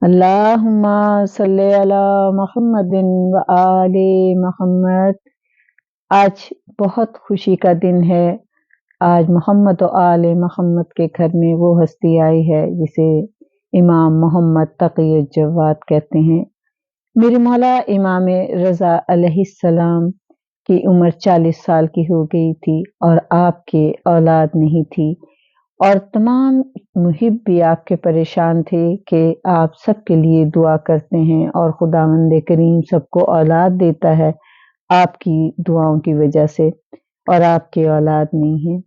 اللہم صلی علی محمد و آل محمد۔ آج بہت خوشی کا دن ہے۔ آج محمد و آل محمد کے گھر میں وہ ہستی آئی ہے جسے امام محمد تقی الجواد کہتے ہیں۔ میرے مولا امام رضا علیہ السلام کی عمر 40 سال کی ہو گئی تھی اور آپ کے اولاد نہیں تھی، اور تمام محب بھی آپ کے پریشان تھے کہ آپ سب کے لیے دعا کرتے ہیں اور خداوند کریم سب کو اولاد دیتا ہے آپ کی دعاؤں کی وجہ سے، اور آپ کے اولاد نہیں ہیں۔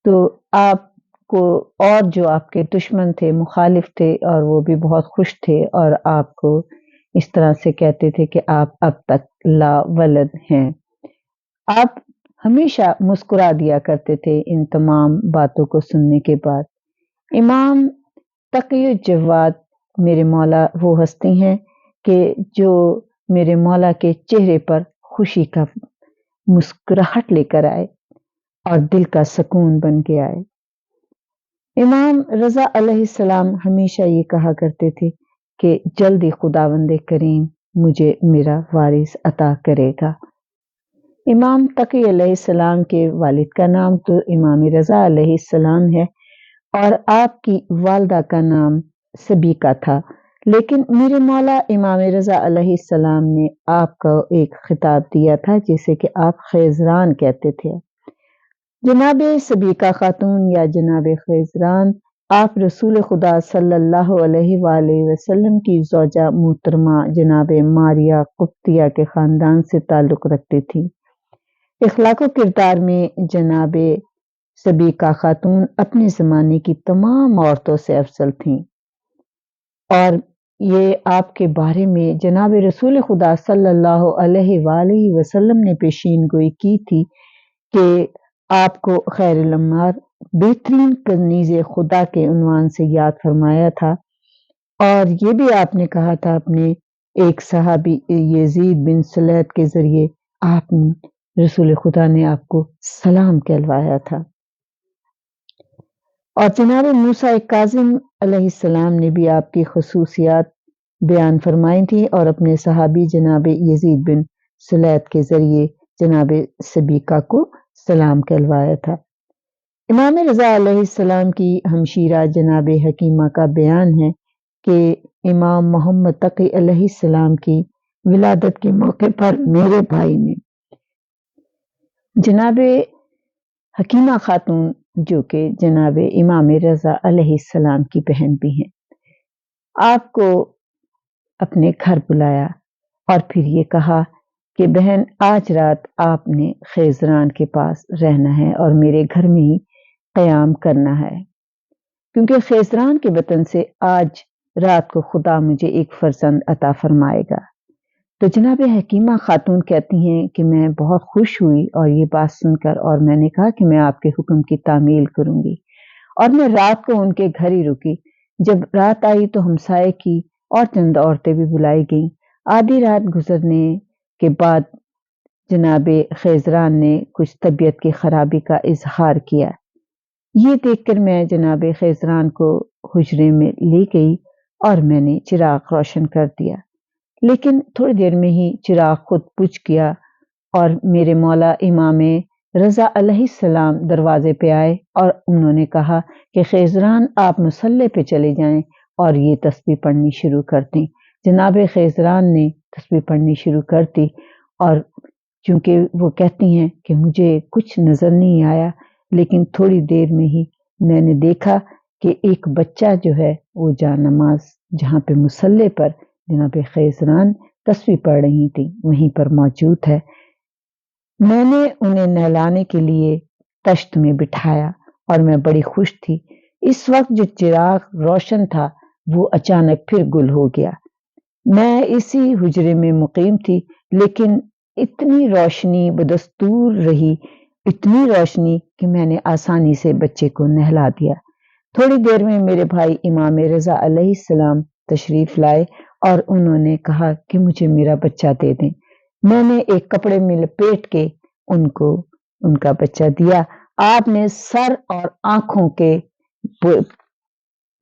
تو آپ کو اور جو آپ کے دشمن تھے، مخالف تھے، اور وہ بھی بہت خوش تھے اور آپ کو اس طرح سے کہتے تھے کہ آپ اب تک لا ولد ہیں۔ آپ ہمیشہ مسکرا دیا کرتے تھے ان تمام باتوں کو سننے کے بعد۔ امام تقی الجواد میرے مولا وہ ہستی ہیں کہ جو میرے مولا کے چہرے پر خوشی کا مسکراہٹ لے کر آئے اور دل کا سکون بن کے آئے۔ امام رضا علیہ السلام ہمیشہ یہ کہا کرتے تھے کہ جلدی خداوند کریم مجھے میرا وارث عطا کرے گا۔ امام تقی علیہ السلام کے والد کا نام تو امام رضا علیہ السلام ہے اور آپ کی والدہ کا نام سبیکہ تھا، لیکن میرے مولا امام رضا علیہ السلام نے آپ کو ایک خطاب دیا تھا جسے کہ آپ خیزران کہتے تھے۔ جناب سبیکہ خاتون یا جناب خیزران آپ رسول خدا صلی اللہ علیہ وآلہ وسلم کی زوجہ محترمہ جناب ماریہ قبطیہ کے خاندان سے تعلق رکھتی تھی۔ اخلاق و کردار میں جناب سبیکہ خاتون اپنے زمانے کی تمام عورتوں سے افضل تھیں، اور یہ آپ کے بارے میں جناب رسول خدا صلی اللہ علیہ وآلہ وسلم نے پیشین گوئی کی تھی کہ آپ کو خیر الانمار بہترین کنیز خدا کے عنوان سے یاد فرمایا تھا، اور یہ بھی آپ نے کہا تھا اپنے ایک صحابی یزید بن سلیت کے ذریعے آپ رسول خدا نے آپ کو سلام کہلوایا تھا۔ اور جناب موسیٰ کاظم علیہ السلام نے بھی آپ کی خصوصیات بیان فرمائی تھی اور اپنے صحابی جناب یزید بن سلیت کے ذریعے جناب سبیکہ کو سلام کہلوایا تھا۔ امام رضا علیہ السلام کی ہمشیرہ جناب حکیمہ کا بیان ہے کہ امام محمد تقی علیہ السلام کی ولادت کے موقع پر میرے بھائی نے جناب حکیمہ خاتون جو کہ جناب امام رضا علیہ السلام کی بہن بھی ہیں، آپ کو اپنے گھر بلایا اور پھر یہ کہا کہ بہن آج رات آپ نے خیزران کے پاس رہنا ہے اور میرے گھر میں ہی قیام کرنا ہے، کیونکہ خیزران کے وطن سے آج رات کو خدا مجھے ایک فرزند عطا فرمائے گا۔ تو جناب حکیمہ خاتون کہتی ہیں کہ میں بہت خوش ہوئی اور یہ بات سن کر، اور میں نے کہا کہ میں آپ کے حکم کی تعمیل کروں گی، اور میں رات کو ان کے گھر ہی رکی۔ جب رات آئی تو ہمسائے کی اور چند عورتیں بھی بلائی گئیں۔ آدھی رات گزرنے کے بعد جناب خیزران نے کچھ طبیعت کی خرابی کا اظہار کیا۔ یہ دیکھ کر میں جناب خیزران کو حجرے میں لے گئی اور میں نے چراغ روشن کر دیا، لیکن تھوڑی دیر میں ہی چراغ خود بجھ گیا اور میرے مولا امام رضا علیہ السلام دروازے پہ آئے اور انہوں نے کہا کہ خیزران آپ مصلی پہ چلے جائیں اور یہ تسبیح پڑھنی شروع کر دیں۔ جناب خیزران نے تسبیح پڑھنی شروع کر دی، اور چونکہ وہ کہتی ہیں کہ مجھے کچھ نظر نہیں آیا، لیکن تھوڑی دیر میں ہی میں نے دیکھا کہ ایک بچہ جو ہے وہ جا نماز جہاں پہ مصلی پر جناب خیزران تسبیح پڑھ رہی تھی وہیں پر موجود ہے۔ میں نے انہیں نہلانے کے لیے تشت میں بٹھایا اور میں بڑی خوش تھی۔ اس وقت جو چراغ روشن تھا وہ اچانک پھر گل ہو گیا۔ میں اسی حجرے میں مقیم تھی، لیکن اتنی روشنی بدستور رہی، اتنی روشنی کہ میں نے آسانی سے بچے کو نہلا دیا۔ تھوڑی دیر میں میرے بھائی امام رضا علیہ السلام تشریف لائے اور انہوں نے کہا کہ مجھے میرا بچہ دے دیں۔ میں نے ایک کپڑے میں لپیٹ کے ان کو ان کا بچہ دیا۔ آپ نے سر اور آنکھوں کے